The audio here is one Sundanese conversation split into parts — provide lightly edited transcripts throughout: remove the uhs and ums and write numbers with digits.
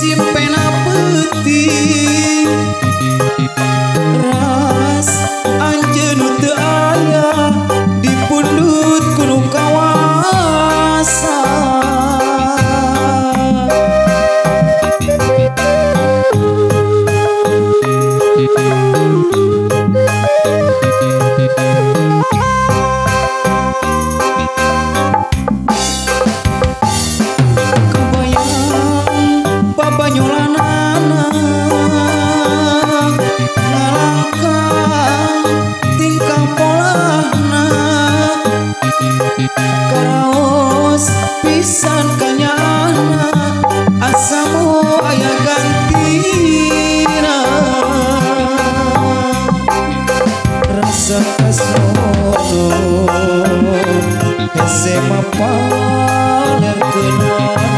Simpena peuting ras anjeun teu aya di pundut kudu kawasa karaos pisan kanyana asamu aya gantina rasa kasono hese mapalerkeunana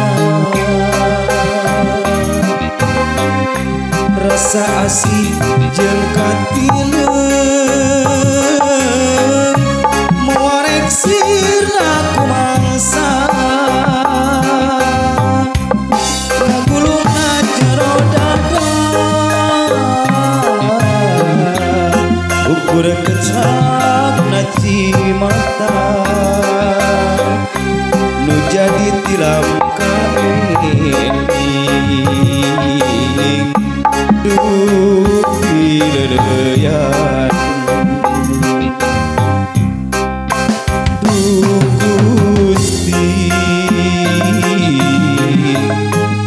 rasa asih jeung katileung moarek sirna kumangsa ngagulungna jero dada ukur kecakna cimata nu jadi tilam kaening duh pileuyan Gusti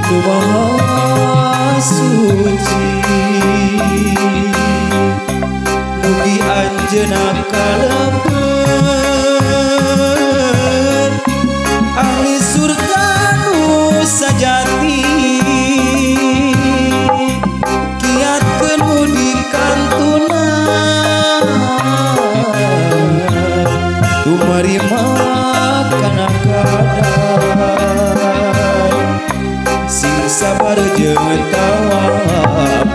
Nu Maha Suci mugi anjeunna kalebet ahli surga nu sajati kiatkeun mudi kantuna tumari kana kadang sing sabar jeung tawakal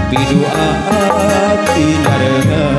bidoa abdi nyareungan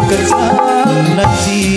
Kecak nasi